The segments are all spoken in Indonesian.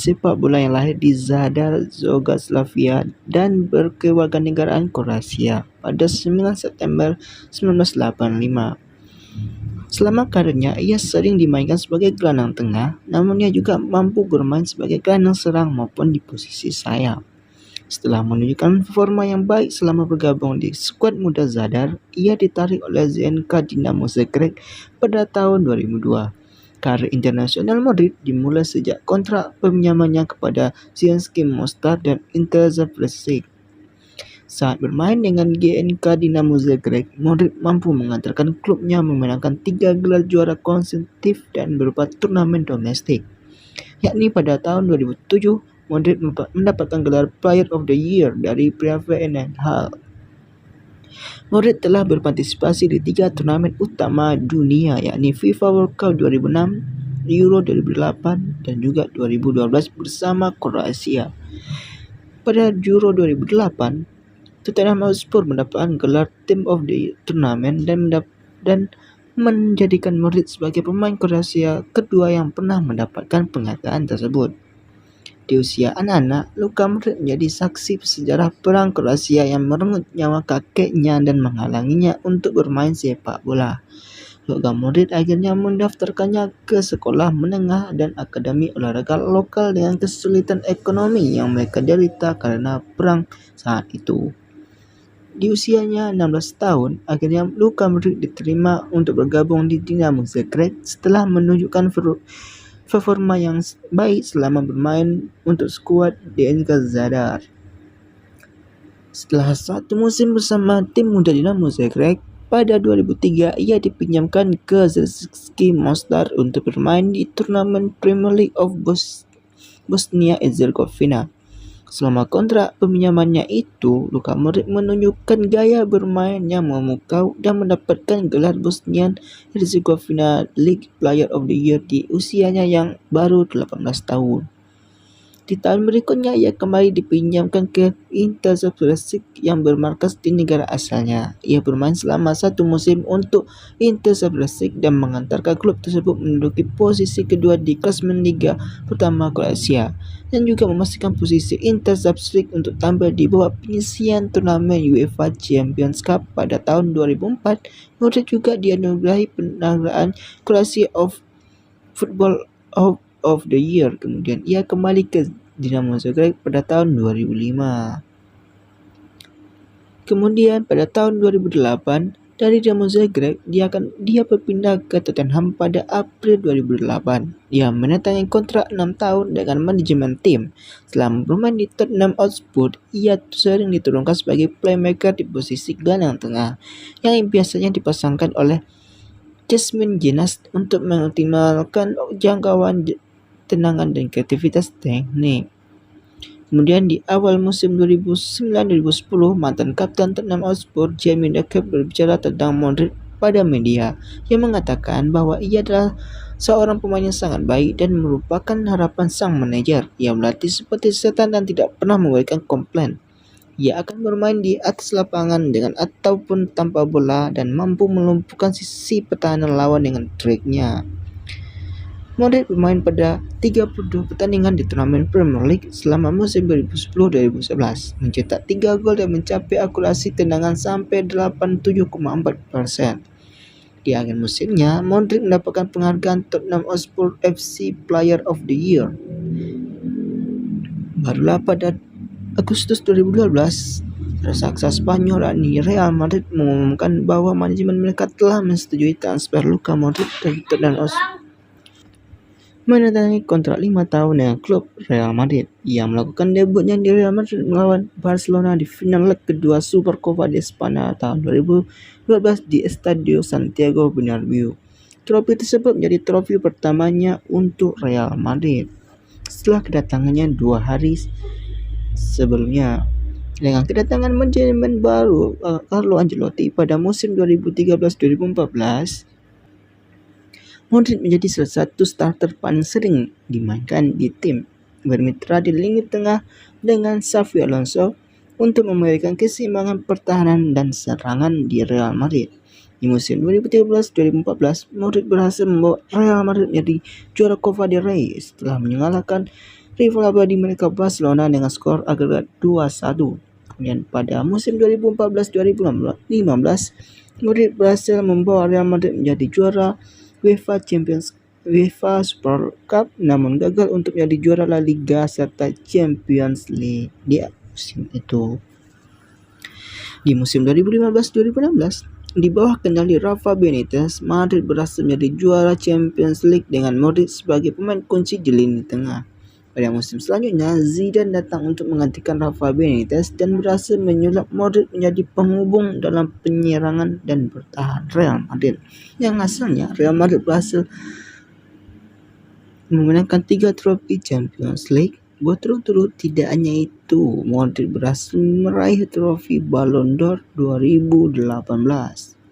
sepak bola yang lahir di Zadar, Yugoslavia dan berkewarganegaraan Kroasia pada 9 September 1985. Selama karirnya, ia sering dimainkan sebagai gelandang tengah, namun ia juga mampu bermain sebagai gelandang serang maupun di posisi sayap. Setelah menunjukkan performa yang baik selama bergabung di skuad muda Zadar, ia ditarik oleh ZNK Dinamo Zagreb pada tahun 2002. Karir internasional Modric dimulai sejak kontrak peminjamannya kepada Zrinjski Mostar dan Inter Zapreb. Saat bermain dengan GNK Dinamo Zagreb, Modric mampu mengantarkan klubnya memenangkan 3 gelar juara konsekutif dan berupa turnamen domestik, yakni pada tahun 2007, Modric mendapatkan gelar Player of the Year dari FIFA. Modric telah berpartisipasi di 3 turnamen utama dunia, yakni FIFA World Cup 2006, Euro 2008, dan juga 2012 bersama Kroasia. Pada Euro 2008, Tottenham Hotspur mendapatkan gelar Team of the Tournament dan menjadikan Modric sebagai pemain Kroasia kedua yang pernah mendapatkan penghargaan tersebut. Di usia anak-anak, Luka Modric menjadi saksi sejarah perang Kroasia yang merenggut nyawa kakeknya dan menghalanginya untuk bermain sepak bola. Luka Modric akhirnya mendaftarkannya ke sekolah menengah dan akademi olahraga lokal dengan kesulitan ekonomi yang mereka derita karena perang saat itu. Di usianya 16 tahun, akhirnya Luka Modric diterima untuk bergabung di Dinamo Zagreb setelah menunjukkan performa yang baik selama bermain untuk skuad DNK Zadar. Setelah 1 musim bersama tim muda Dinamo Zagreb, pada 2003 ia dipinjamkan ke Zrinjski Mostar untuk bermain di turnamen Premier League of Bosnia and Herzegovina. Selama kontrak peminjamannya itu, Luka Modric menunjukkan gaya bermain yang memukau dan mendapatkan gelar Bosnian Herzegovina League Player of the Year di usianya yang baru 18 tahun. Di tahun berikutnya, ia kembali dipinjamkan ke Inter Zapreb yang bermarkas di negara asalnya. Ia bermain selama 1 musim untuk Inter Zapreb dan mengantarkan klub tersebut menduduki posisi kedua di klasemen Liga Pertama Kroasia, dan juga memastikan posisi Inter Zapreb untuk tampil di bawah penyisian turnamen UEFA Champions Cup pada tahun 2004. Modric juga dianugerahi penghargaan Croatia of Football of the Year. Kemudian ia kembali ke Dinamo Zagreb pada tahun 2005. Kemudian pada tahun 2008, dari Dinamo Zagreb dia berpindah ke Tottenham pada April 2008. Dia menandatangani kontrak 6 tahun dengan manajemen tim. Selama bermain di Tottenham Hotspur, ia sering diturunkan sebagai playmaker di posisi gelandang tengah, yang biasanya dipasangkan oleh Jasmine Jenas untuk mengoptimalkan jangkauan, tenangan, dan kreativitas teknik. Kemudian di awal musim 2009-2010, mantan kapten Tottenham Hotspur Jamie Redknapp berbicara tentang Modric pada media, yang mengatakan bahwa ia adalah seorang pemain yang sangat baik dan merupakan harapan sang manajer. Ia berlatih seperti setan dan tidak pernah memberikan komplain. Ia akan bermain di atas lapangan dengan ataupun tanpa bola dan mampu melumpuhkan sisi pertahanan lawan dengan triknya. Modric bermain pada 32 pertandingan di turnamen Premier League selama musim 2010-2011, mencetak 3 gol dan mencapai akurasi tendangan sampai 87,4%. Di akhir musimnya, Modric mendapatkan penghargaan Tottenham Hotspur FC Player of the Year. Barulah pada Agustus 2012, raksasa Spanyol yakni Real Madrid mengumumkan bahwa manajemen mereka telah menyetujui transfer Luka Modric dari Tottenham Hotspur menandatangani kontrak 5 tahun dengan klub Real Madrid. Ia melakukan debutnya di Real Madrid melawan Barcelona di final leg kedua Supercopa de España tahun 2012 di Estadio Santiago Bernabeu. Trofi tersebut menjadi trofi pertamanya untuk Real Madrid setelah kedatangannya 2 hari sebelumnya. Dengan kedatangan manajemen baru Carlo Ancelotti pada musim 2013-2014, Modric menjadi salah satu starter paling sering dimainkan di tim, bermitra di lini tengah dengan Xabi Alonso untuk memberikan keseimbangan pertahanan dan serangan di Real Madrid. Di musim 2013-2014, Modric berhasil membawa Real Madrid menjadi juara Copa del Rey setelah mengalahkan rival abadi mereka Barcelona dengan skor agregat 2-1. Kemudian pada musim 2014-2015, Madrid berhasil membawa Real Madrid menjadi juara UEFA Super Cup, namun gagal untuk menjadi juara La Liga serta Champions League di musim itu. Di musim 2015-2016, di bawah kendali Rafa Benitez, Madrid berhasil menjadi juara Champions League dengan Modric sebagai pemain kunci di lini tengah. Pada musim selanjutnya, Zidane datang untuk menggantikan Rafa Benitez dan berhasil menyulap Modric menjadi penghubung dalam penyerangan dan bertahan Real Madrid. Yang hasilnya, Real Madrid berhasil memenangkan 3 trofi Champions League berturut-turut. Tidak hanya itu, Modric berhasil meraih trofi Ballon d'Or 2018.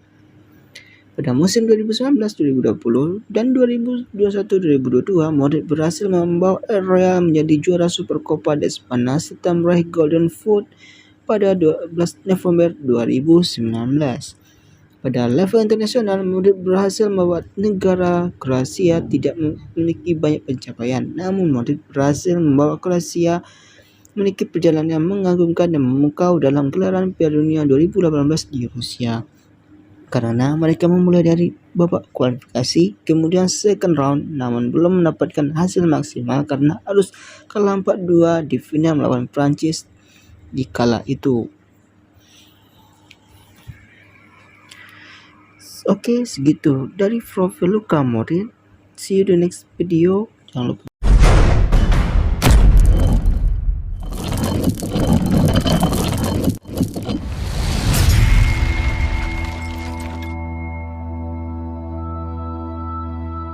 Pada musim 2019-2020 dan 2021-2022, Modric berhasil membawa Real menjadi juara Supercopa de España serta meraih Golden Foot pada 12 November 2019. Pada level internasional, Modric berhasil membuat negara Kroasia tidak memiliki banyak pencapaian, namun Modric berhasil membawa Kroasia memiliki perjalanan yang mengagumkan dan memukau dalam gelaran Piala Dunia 2018 di Rusia. Karena mereka memulai dari babak kualifikasi, kemudian second round, namun belum mendapatkan hasil maksimal karena harus kalah 4-2 di final melawan Prancis di kala itu. Oke, segitu dari Profil Luka Modric. See you the next video. Jangan lupa